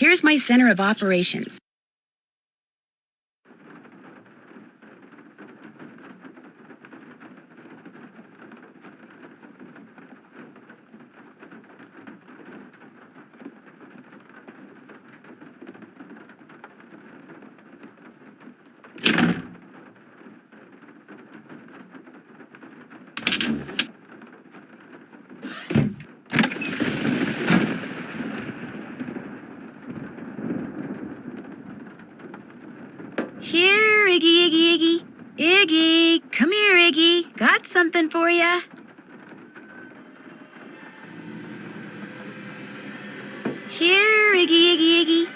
Here's my center of operations. Here, Iggy, Iggy, Iggy. Iggy, come here, Iggy. Got something for ya. Here, Iggy, Iggy, Iggy.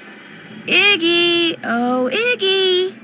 Iggy, oh, Iggy.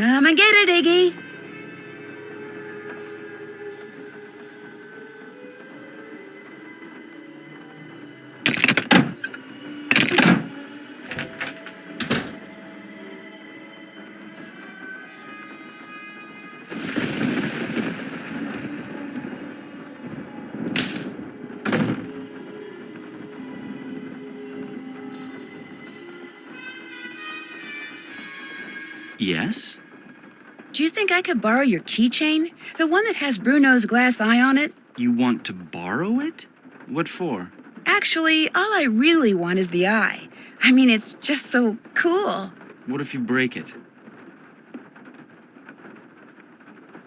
Come and get it, Iggy. Yes? Do you think I could borrow your keychain? The one that has Bruno's glass eye on it? You want to borrow it? What for? Actually, all I really want is the eye. I mean, it's just so cool. What if you break it?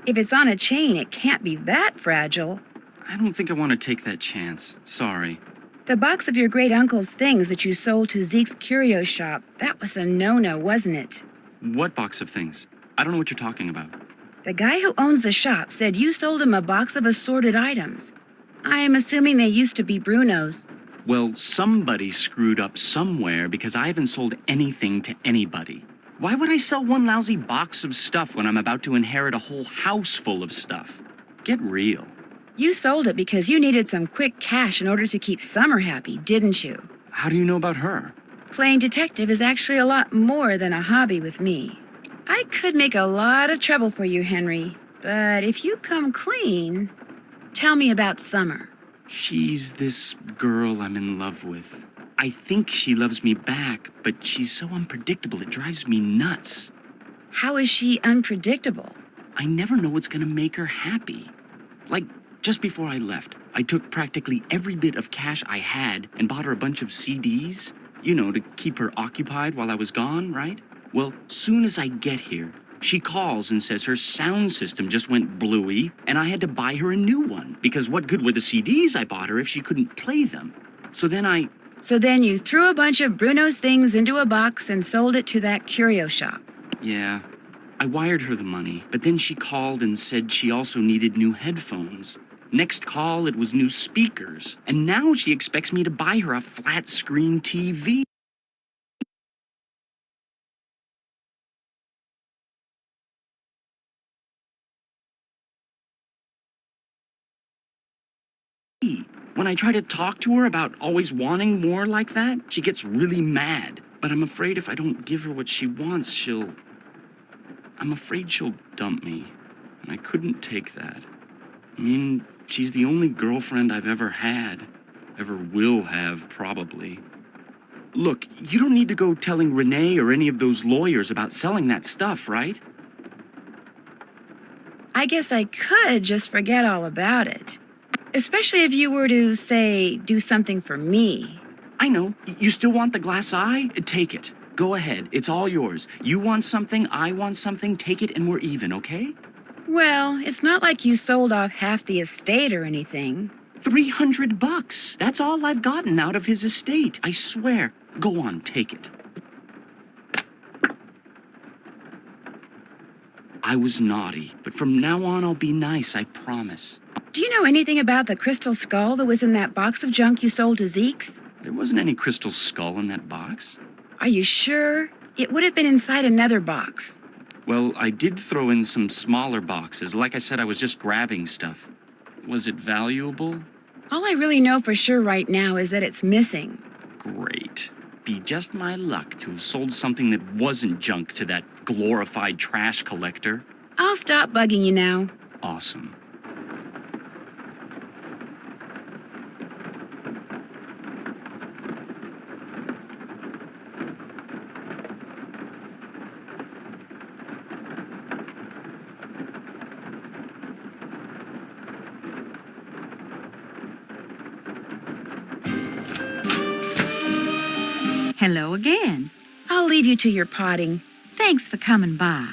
If it's on a chain, it can't be that fragile. I don't think I want to take that chance. Sorry. The box of your great uncle's things that you sold to Zeke's curio shop, that was a no-no, wasn't it? What box of things? I don't know what you're talking about. The guy who owns the shop said you sold him a box of assorted items. I am assuming they used to be Bruno's. Well, somebody screwed up somewhere because I haven't sold anything to anybody. Why would I sell one lousy box of stuff when I'm about to inherit a whole house full of stuff? Get real. You sold it because you needed some quick cash in order to keep Summer happy, didn't you? How do you know about her? Playing detective is actually a lot more than a hobby with me. I could make a lot of trouble for you, Henry, but if you come clean, tell me about Summer. She's this girl I'm in love with. I think she loves me back, but she's so unpredictable it drives me nuts. How is she unpredictable? I never know what's gonna make her happy. Like, just before I left, I took practically every bit of cash I had and bought her a bunch of CDs. You know, to keep her occupied while I was gone, right? Well, soon as I get here, she calls and says her sound system just went bluey, and I had to buy her a new one, because what good were the CDs I bought her if she couldn't play them? So then you threw a bunch of Bruno's things into a box and sold it to that curio shop. Yeah, I wired her the money, but then she called and said she also needed new headphones. Next call, it was new speakers, and now she expects me to buy her a flat-screen TV. When I try to talk to her about always wanting more like that, she gets really mad. But I'm afraid if I don't give her what she wants, I'm afraid she'll dump me. And I couldn't take that. I mean, she's the only girlfriend I've ever had. Ever will have, probably. Look, you don't need to go telling Renee or any of those lawyers about selling that stuff, right? I guess I could just forget all about it. Especially if you were to, say, do something for me. I know. You still want the glass eye? Take it. Go ahead. It's all yours. You want something, I want something. Take it and we're even, okay? Well, it's not like you sold off half the estate or anything. $300. That's all I've gotten out of his estate. I swear. Go on, take it. I was naughty, but from now on I'll be nice, I promise. Do you know anything about the crystal skull that was in that box of junk you sold to Zeke's? There wasn't any crystal skull in that box. Are you sure? It would have been inside another box. Well, I did throw in some smaller boxes. Like I said, I was just grabbing stuff. Was it valuable? All I really know for sure right now is that it's missing. Great. Be just my luck to have sold something that wasn't junk to that glorified trash collector. I'll stop bugging you now. Awesome. Hello again. I'll leave you to your potting. Thanks for coming by.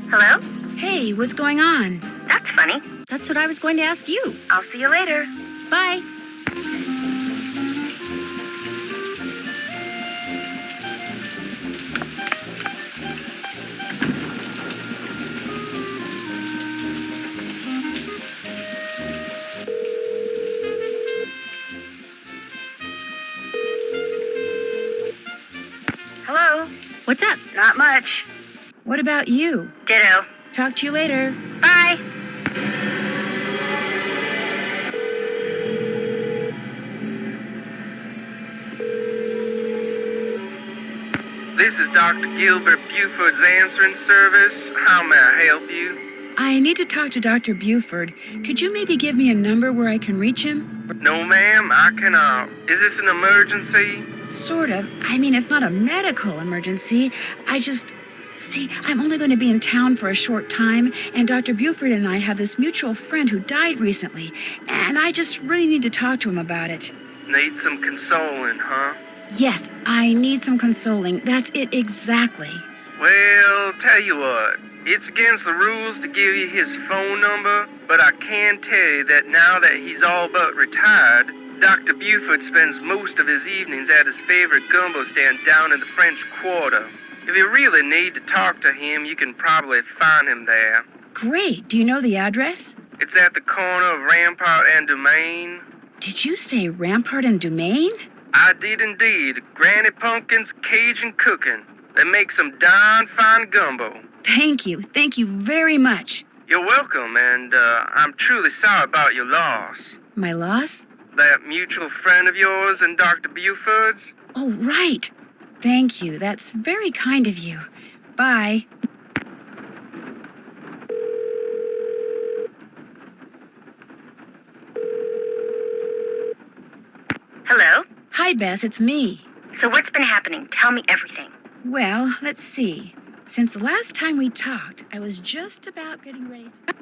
Hello? Hey, what's going on? That's funny. That's what I was going to ask you. I'll see you later. Bye. What's up? Not much. What about you? Ditto. Talk to you later. Bye. This is Dr. Gilbert Buford's answering service. How may I help you? I need to talk to Dr. Buford. Could you maybe give me a number where I can reach him? No, ma'am, I cannot. Is this an emergency? Sort of. I mean, it's not a medical emergency. See, I'm only going to be in town for a short time, and Dr. Buford and I have this mutual friend who died recently, and I just really need to talk to him about it. Need some consoling, huh? Yes, I need some consoling. That's it exactly. Well, tell you what. It's against the rules to give you his phone number, but I can tell you that now that he's all but retired, Dr. Buford spends most of his evenings at his favorite gumbo stand down in the French Quarter. If you really need to talk to him, you can probably find him there. Great. Do you know the address? It's at the corner of Rampart and Domain. Did you say Rampart and Domain? I did indeed. Granny Pumpkin's Cajun Cooking. They make some darn fine gumbo. Thank you. Thank you very much. You're welcome, and I'm truly sorry about your loss. My loss? That mutual friend of yours and Dr. Buford's? Oh, right. Thank you. That's very kind of you. Bye. Hello? Hi, Bess. It's me. So what's been happening? Tell me everything. Well, let's see. Since the last time we talked, I was just about getting ready to...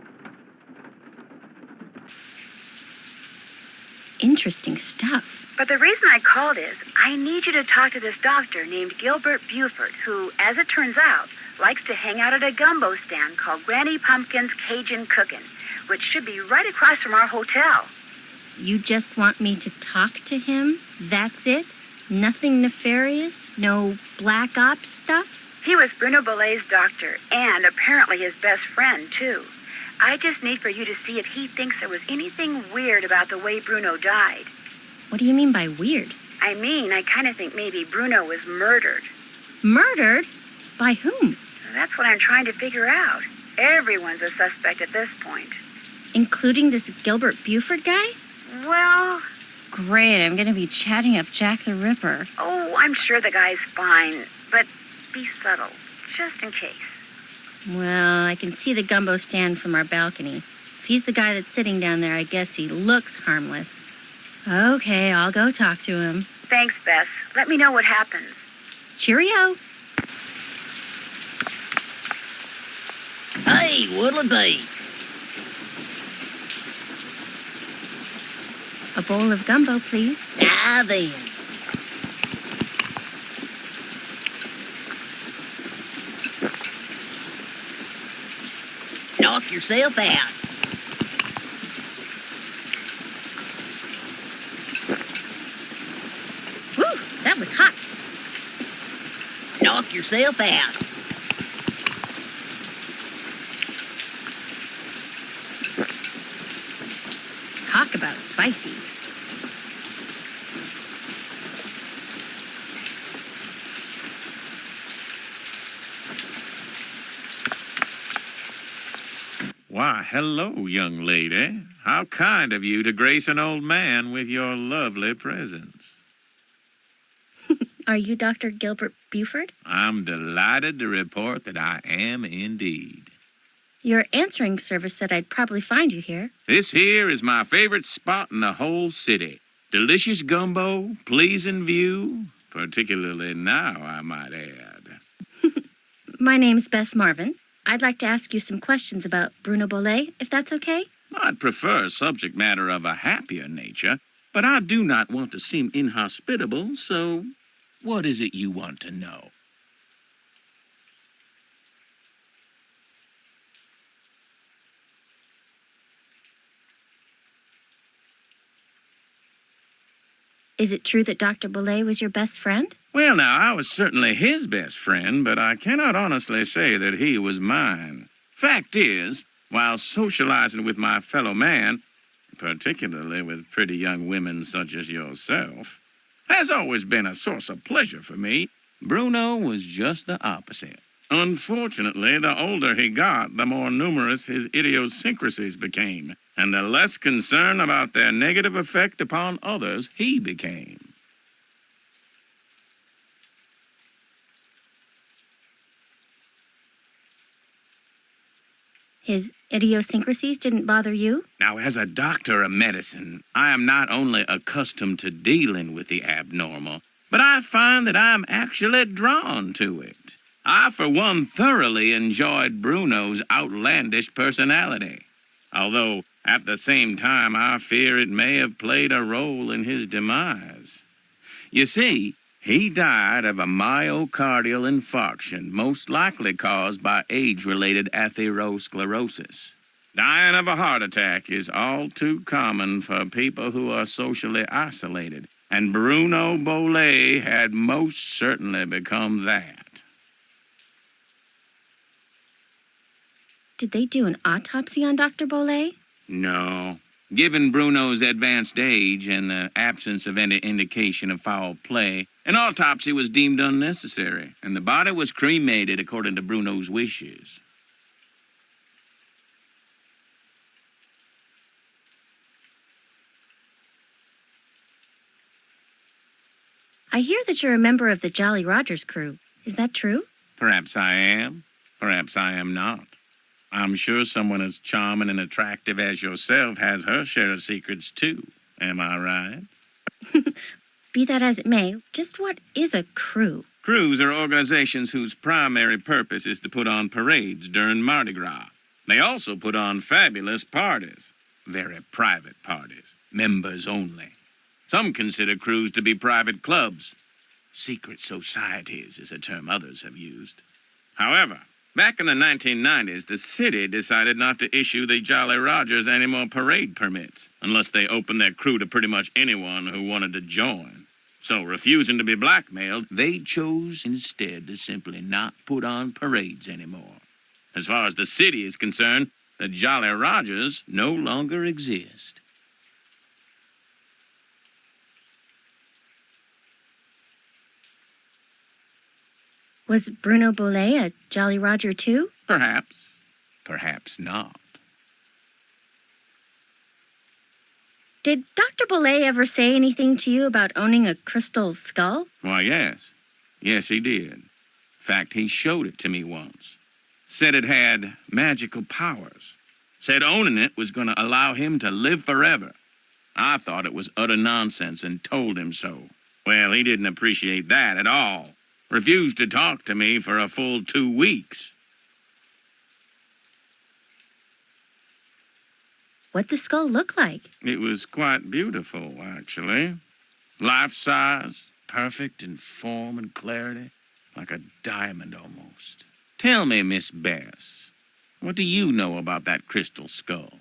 Interesting stuff. But the reason I called is I need you to talk to this doctor named Gilbert Buford, who, as it turns out, likes to hang out at a gumbo stand called Granny Pumpkin's Cajun Cookin', which should be right across from our hotel. You just want me to talk to him? That's it? Nothing nefarious? No black ops stuff? He was Bruno Bellay's doctor, and apparently his best friend, too. I just need for you to see if he thinks there was anything weird about the way Bruno died. What do you mean by weird? I kind of think maybe Bruno was murdered. Murdered? By whom? That's what I'm trying to figure out. Everyone's a suspect at this point. Including this Gilbert Buford guy? Well, Great, I'm gonna be chatting up Jack the Ripper. oh, I'm sure the guy's fine, but be subtle, just in case. Well, I can see the gumbo stand from our balcony. If he's the guy that's sitting down there, I guess he looks harmless. Okay, I'll go talk to him. Thanks, Bess. Let me know what happens. Cheerio. Hey, what'll it be? A bowl of gumbo, please. Ah, then. Knock yourself out. Whew, that was hot. Knock yourself out. Talk about spicy. Why, hello, young lady. How kind of you to grace an old man with your lovely presence. Are you Dr. Gilbert Buford? I'm delighted to report that I am indeed. Your answering service said I'd probably find you here. This here is my favorite spot in the whole city. Delicious gumbo, pleasing view, particularly now, I might add. My name's Bess Marvin. I'd like to ask you some questions about Bruno Bollé, if that's okay. I'd prefer subject matter of a happier nature, but I do not want to seem inhospitable, so what is it you want to know? Is it true that Dr. Bollé was your best friend? Well, now, I was certainly his best friend, but I cannot honestly say that he was mine. Fact is, while socializing with my fellow man, particularly with pretty young women such as yourself, has always been a source of pleasure for me, Bruno was just the opposite. Unfortunately, the older he got, the more numerous his idiosyncrasies became, and the less concerned about their negative effect upon others he became. His idiosyncrasies didn't bother you? Now, as a doctor of medicine, I am not only accustomed to dealing with the abnormal, but I find that I'm actually drawn to it. I, for one, thoroughly enjoyed Bruno's outlandish personality, although at the same time I fear it may have played a role in his demise. You see, he died of a myocardial infarction, most likely caused by age-related atherosclerosis. Dying of a heart attack is all too common for people who are socially isolated, and Bruno Bollet had most certainly become that. Did they do an autopsy on Dr. Bollet? No. Given Bruno's advanced age and the absence of any indication of foul play, an autopsy was deemed unnecessary, and the body was cremated according to Bruno's wishes. I hear that you're a member of the Jolly Rogers crew. Is that true? Perhaps I am. Perhaps I am not. I'm sure someone as charming and attractive as yourself has her share of secrets, too. Am I right? Be that as it may, just what is a crew? Crews are organizations whose primary purpose is to put on parades during Mardi Gras. They also put on fabulous parties. Very private parties. Members only. Some consider crews to be private clubs. Secret societies is a term others have used. However, back in the 1990s, the city decided not to issue the Jolly Rogers any more parade permits, unless they opened their crew to pretty much anyone who wanted to join. So, refusing to be blackmailed, they chose instead to simply not put on parades anymore. As far as the city is concerned, the Jolly Rogers no longer exist. Was Bruno Bollet a Jolly Roger too? Perhaps. Perhaps not. Did Dr. Bollet ever say anything to you about owning a crystal skull? Why, yes. Yes, he did. In fact, he showed it to me once. Said it had magical powers. Said owning it was going to allow him to live forever. I thought it was utter nonsense and told him so. Well, he didn't appreciate that at all. Refused to talk to me for a full 2 weeks. What'd the skull look like? It was quite beautiful, actually. Life-size, perfect in form and clarity, like a diamond almost. Tell me, Miss Bess, what do you know about that crystal skull?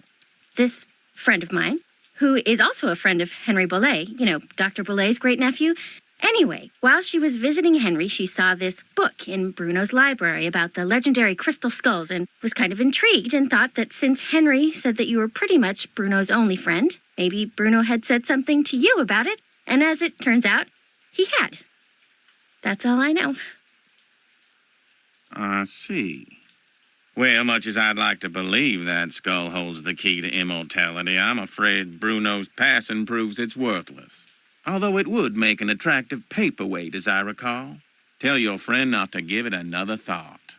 This friend of mine, who is also a friend of Henry Bollet, Dr. Bollet's great-nephew. Anyway, while she was visiting Henry, she saw this book in Bruno's library about the legendary crystal skulls and was kind of intrigued and thought that since Henry said that you were pretty much Bruno's only friend, maybe Bruno had said something to you about it, and as it turns out, he had. That's all I know. I see. Well, much as I'd like to believe that skull holds the key to immortality, I'm afraid Bruno's passing proves it's worthless. Although it would make an attractive paperweight, as I recall. Tell your friend not to give it another thought.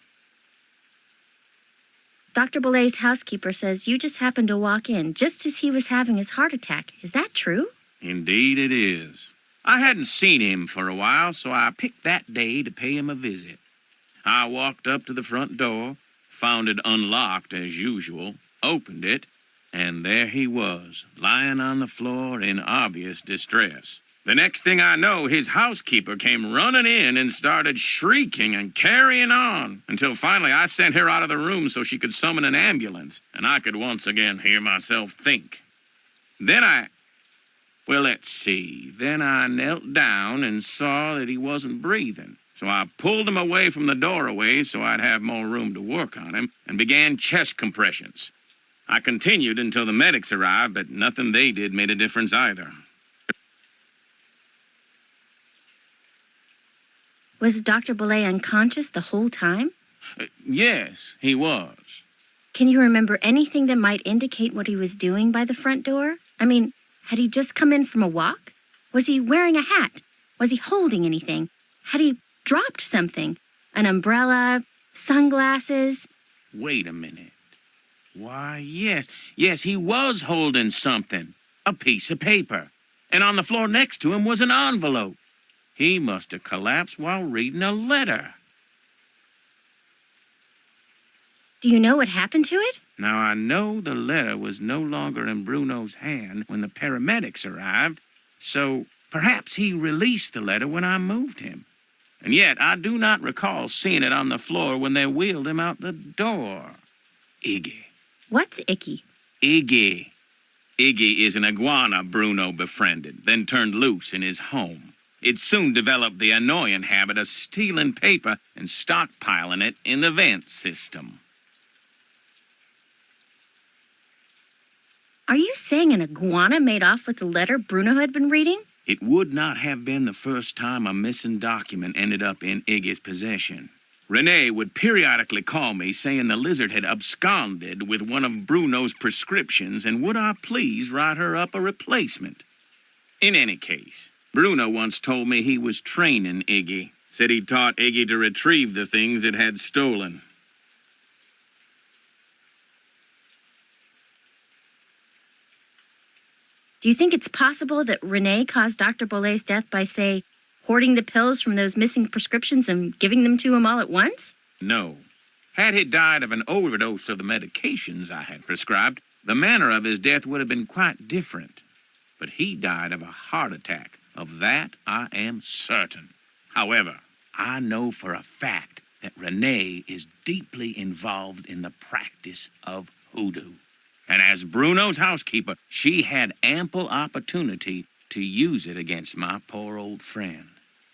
Dr. Bollet's housekeeper says you just happened to walk in just as he was having his heart attack. Is that true? Indeed it is. I hadn't seen him for a while, so I picked that day to pay him a visit. I walked up to the front door, found it unlocked as usual, opened it, and there he was, lying on the floor in obvious distress. The next thing I know, his housekeeper came running in and started shrieking and carrying on, until finally I sent her out of the room so she could summon an ambulance, and I could once again hear myself think. Then I knelt down and saw that he wasn't breathing. So I pulled him away from the doorway so I'd have more room to work on him, and began chest compressions. I continued until the medics arrived, but nothing they did made a difference either. Was Dr. Boulay unconscious the whole time? Yes, he was. Can you remember anything that might indicate what he was doing by the front door? I mean, had he just come in from a walk? Was he wearing a hat? Was he holding anything? Had he dropped something? An umbrella? Sunglasses? Wait a minute. Why, yes. Yes, he was holding something. A piece of paper. And on the floor next to him was an envelope. He must have collapsed while reading a letter. Do you know what happened to it? Now, I know the letter was no longer in Bruno's hand when the paramedics arrived, so perhaps he released the letter when I moved him. And yet, I do not recall seeing it on the floor when they wheeled him out the door. Iggy. What's icky? Iggy. Iggy is an iguana Bruno befriended, then turned loose in his home. It soon developed the annoying habit of stealing paper and stockpiling it in the vent system. Are you saying an iguana made off with the letter Bruno had been reading? It would not have been the first time a missing document ended up in Iggy's possession. Renee would periodically call me saying the lizard had absconded with one of Bruno's prescriptions and would I please write her up a replacement. In any case, Bruno once told me he was training Iggy. Said he taught Iggy to retrieve the things it had stolen. Do you think it's possible that Renee caused Dr. Boulay's death by, say, hoarding the pills from those missing prescriptions and giving them to him all at once? No. Had he died of an overdose of the medications I had prescribed, the manner of his death would have been quite different. But he died of a heart attack. Of that I am certain. However, I know for a fact that Renee is deeply involved in the practice of hoodoo. And as Bruno's housekeeper, she had ample opportunity to use it against my poor old friend.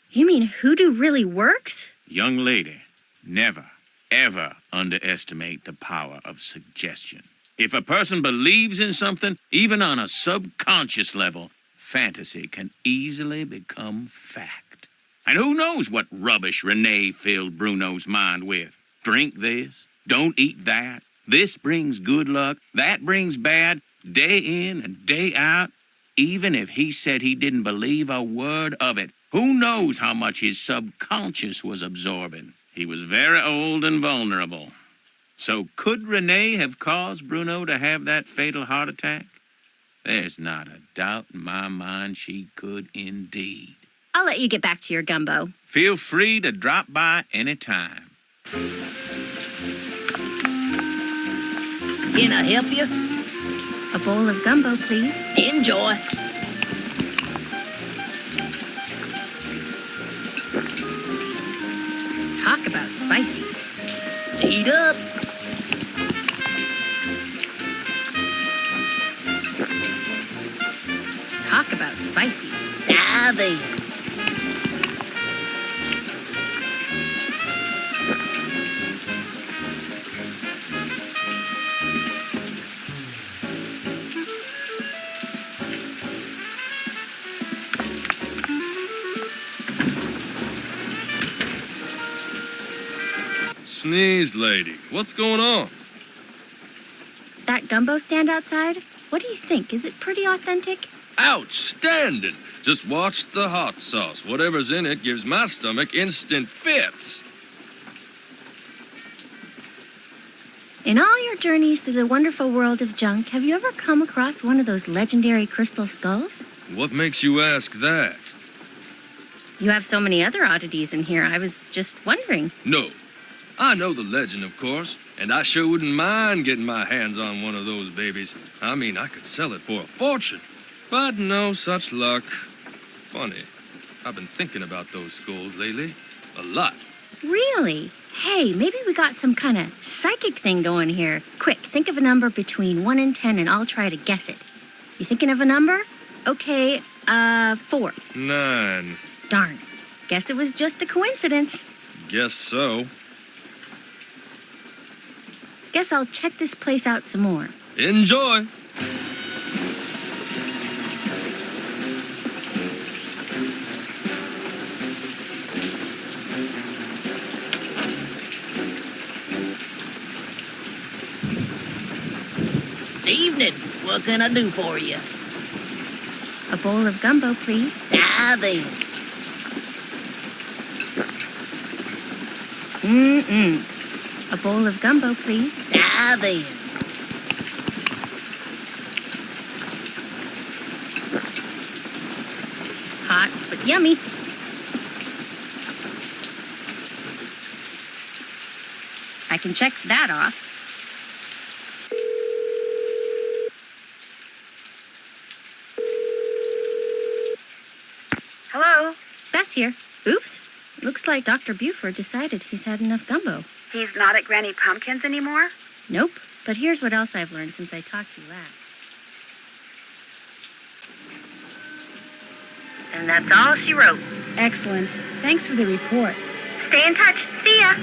You mean hoodoo really works? Young lady, never, ever underestimate the power of suggestion. If a person believes in something, even on a subconscious level, fantasy can easily become fact. And who knows what rubbish Renee filled Bruno's mind with? Drink this, don't eat that. This brings good luck, that brings bad, day in and day out. Even if he said he didn't believe a word of it, who knows how much his subconscious was absorbing? He was very old and vulnerable. So could Renee have caused Bruno to have that fatal heart attack? There's not a doubt in my mind she could indeed. I'll let you get back to your gumbo. Feel free to drop by any time. Can I help you? A bowl of gumbo, please. Enjoy. Talk about spicy. Eat up. Talk about spicy. Dive in. Sneeze, lady. What's going on? That gumbo stand outside? What do you think? Is it pretty authentic? Outstanding! Just watch the hot sauce. Whatever's in it gives my stomach instant fits. In all your journeys through the wonderful world of junk, have you ever come across one of those legendary crystal skulls? What makes you ask that? You have so many other oddities in here. I was just wondering. No. I know the legend, of course, and I sure wouldn't mind getting my hands on one of those babies. I mean, I could sell it for a fortune. But no such luck. Funny. I've been thinking about those skulls lately. A lot. Really? Hey, maybe we got some kind of psychic thing going here. Quick, think of a number between 1 and 10 and I'll try to guess it. You thinking of a number? Okay, 4. 9. Darn. Guess it was just a coincidence. Guess so. Guess I'll check this place out some more. Enjoy! What can I do for you? A bowl of gumbo, please. Now then. A bowl of gumbo, please. Now then. Hot, but yummy. I can check that off. Hello? Bess here. Oops. Looks like Dr. Buford decided he's had enough gumbo. He's not at Granny Pumpkin's anymore? Nope. But here's what else I've learned since I talked to you last. And that's all she wrote. Excellent. Thanks for the report. Stay in touch. See ya.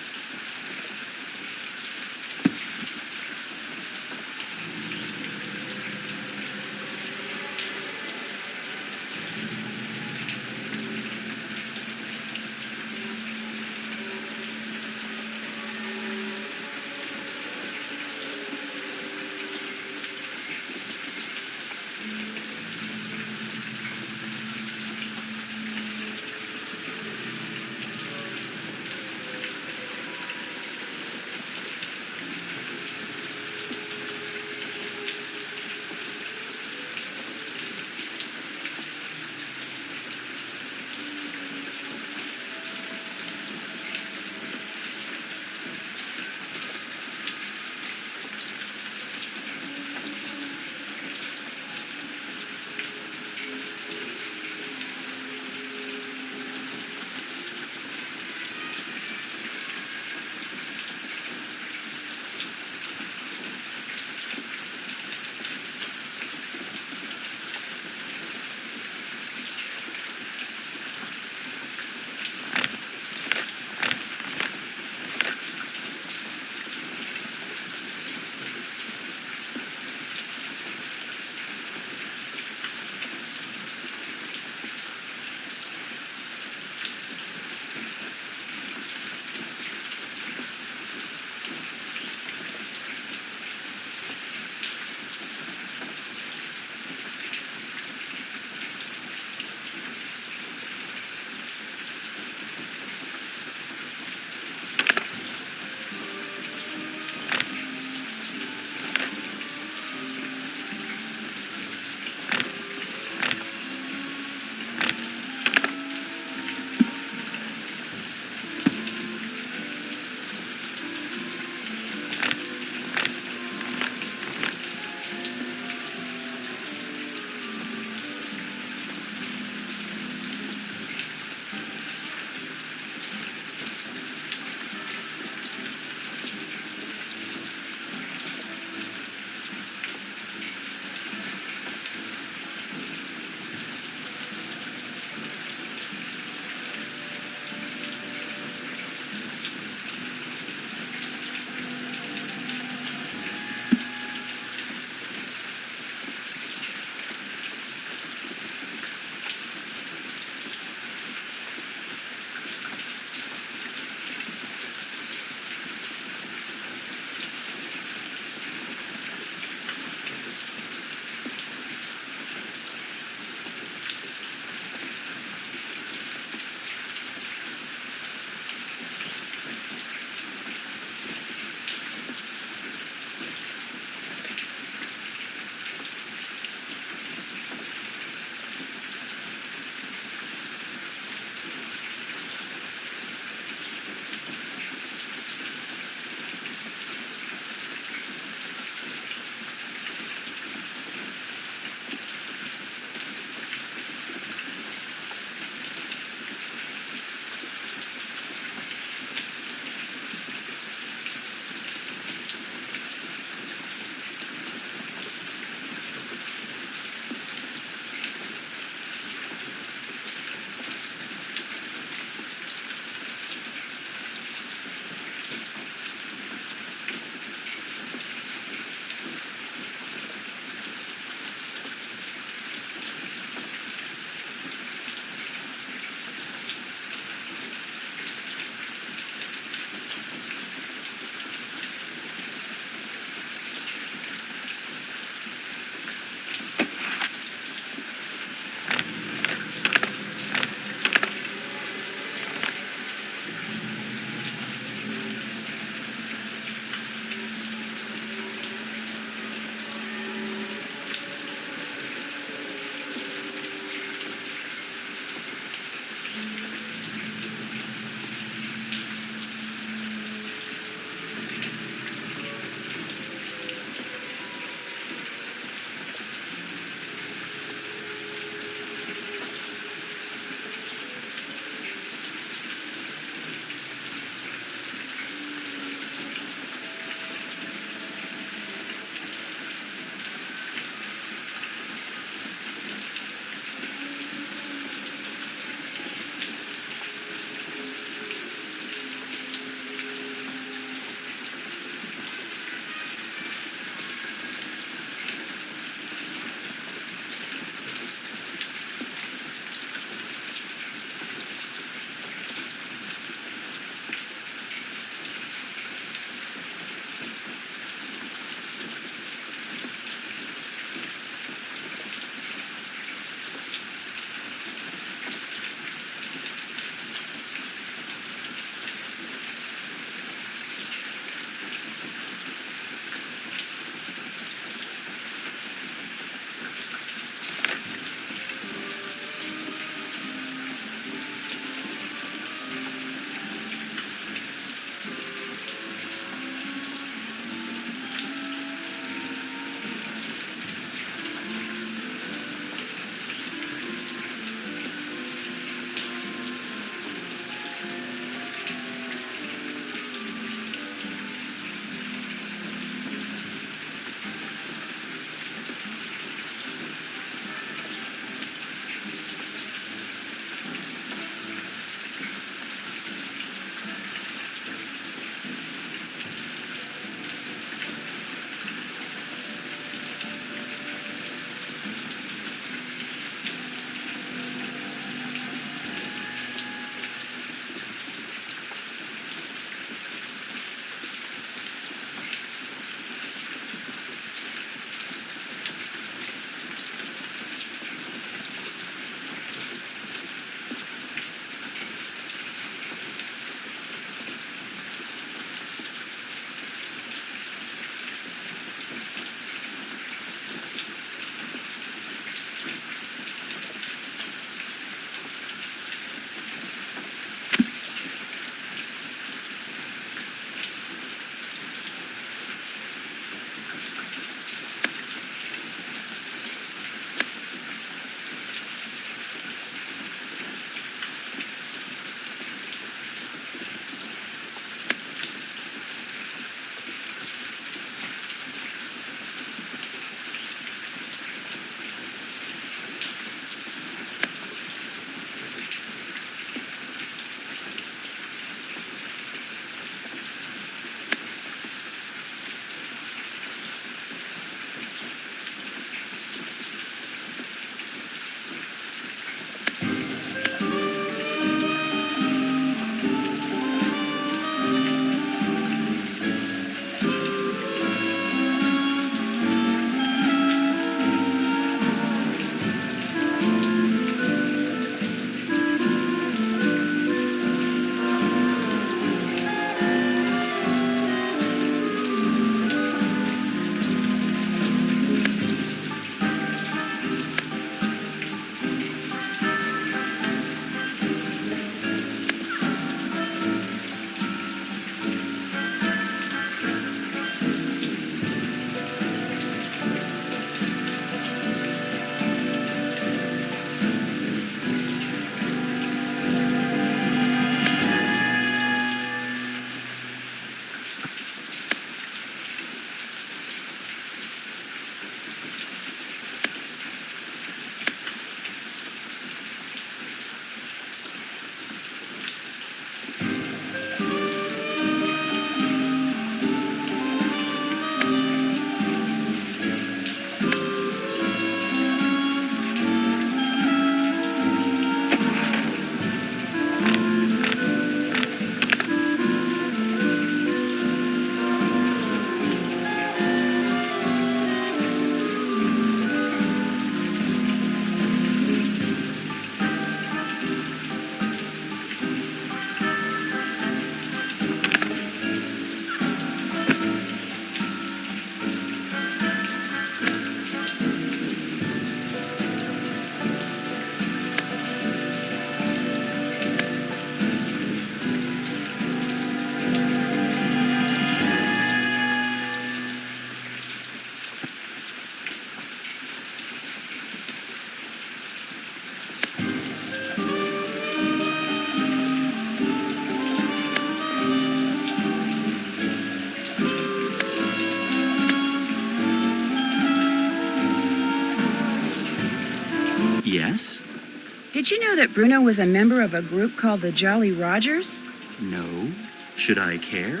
Did you know that Bruno was a member of a group called the Jolly Rogers? No. Should I care?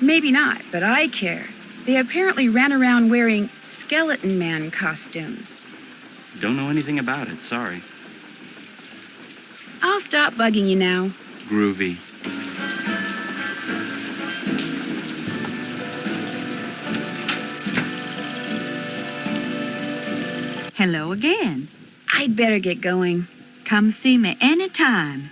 Maybe not, but I care. They apparently ran around wearing Skeleton Man costumes. Don't know anything about it, sorry. I'll stop bugging you now. Groovy. Hello again. I'd better get going. Come see me anytime.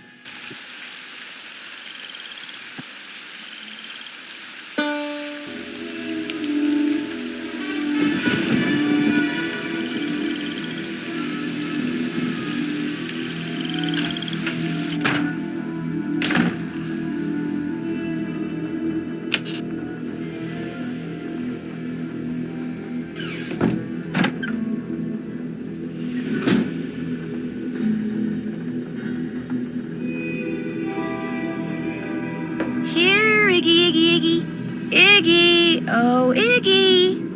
Here, Iggy, Iggy, Iggy. Iggy, oh, Iggy.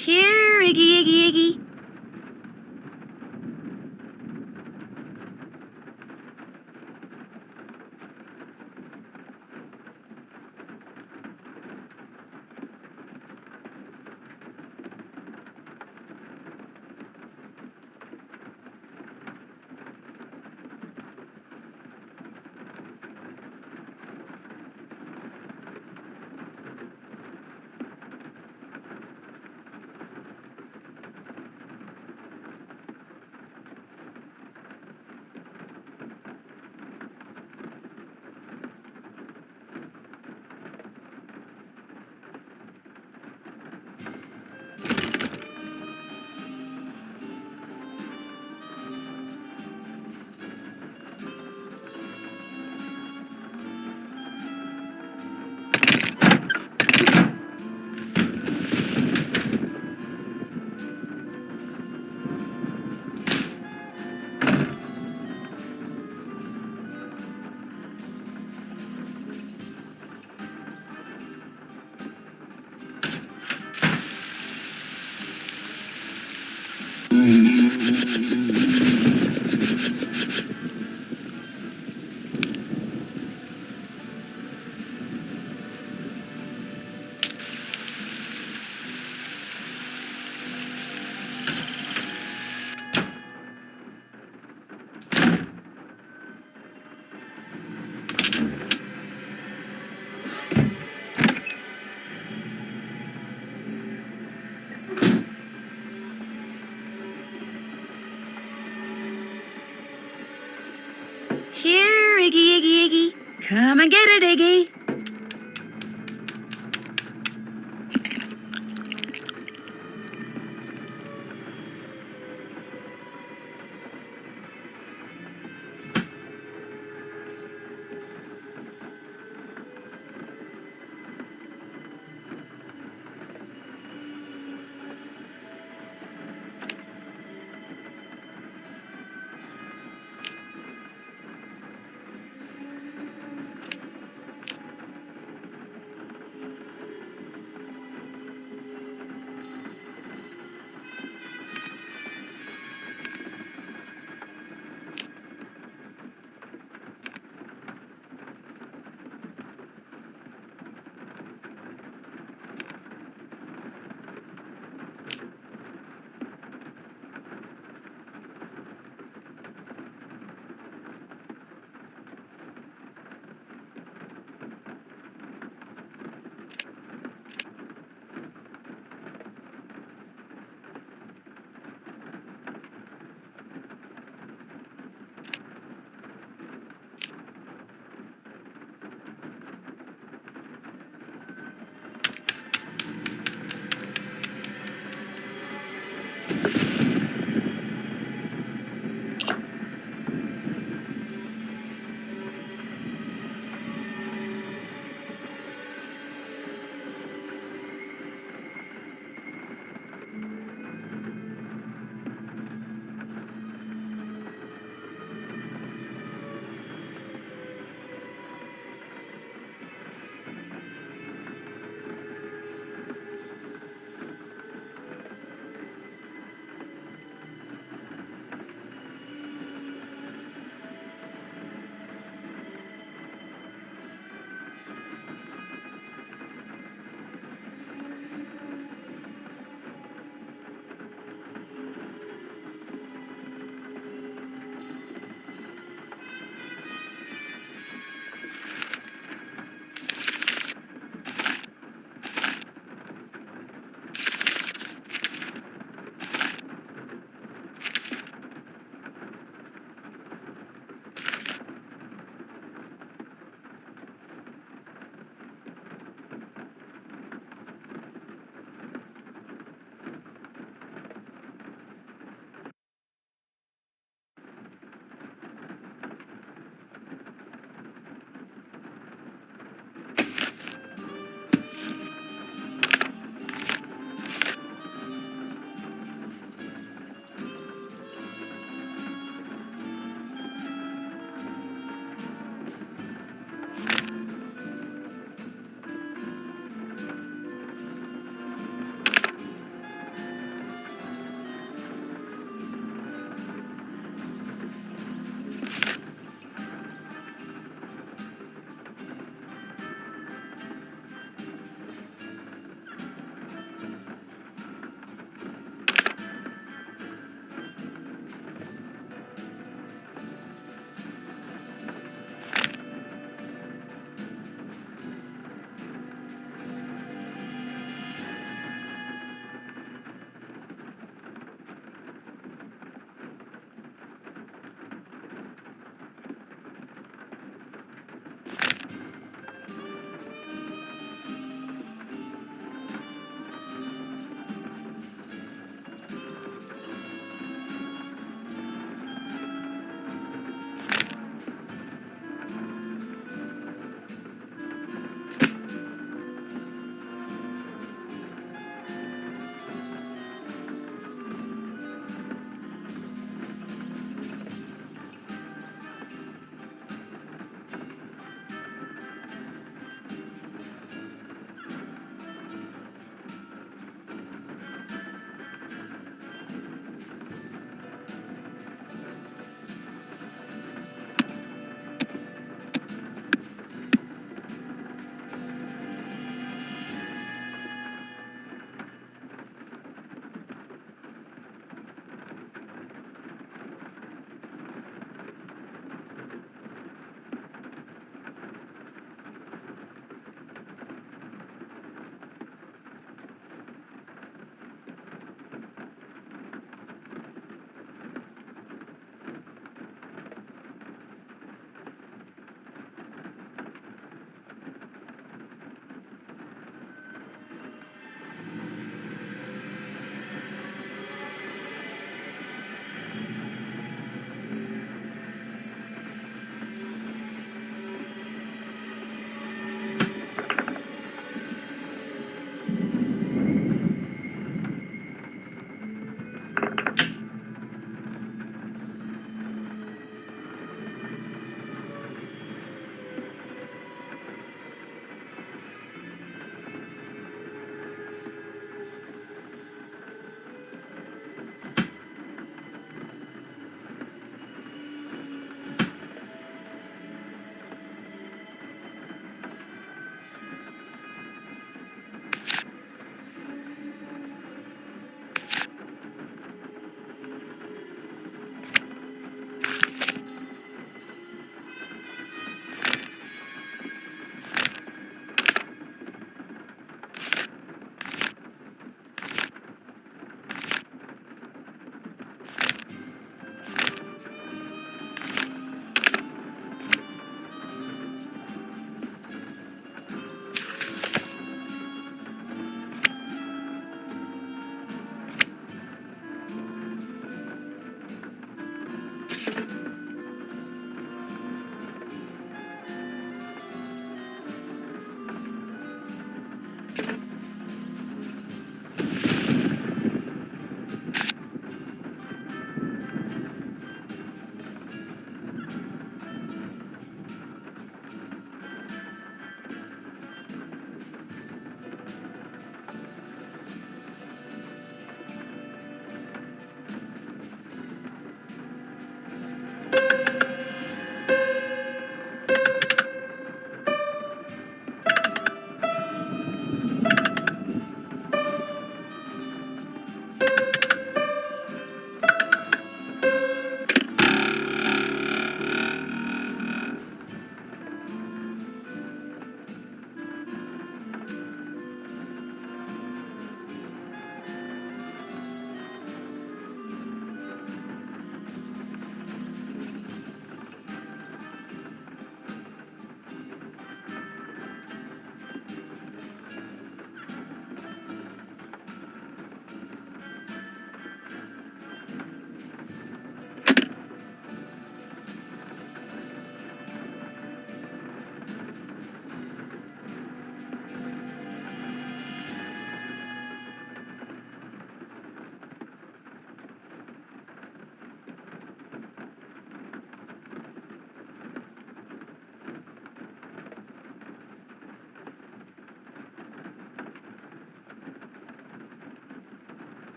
Here, Iggy, Iggy, Iggy. Here, Iggy, Iggy, Iggy. Come and get it, Iggy.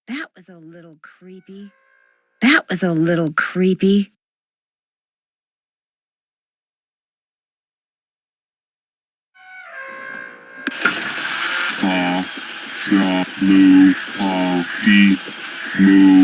That was a little creepy. That was a little creepy. Moo,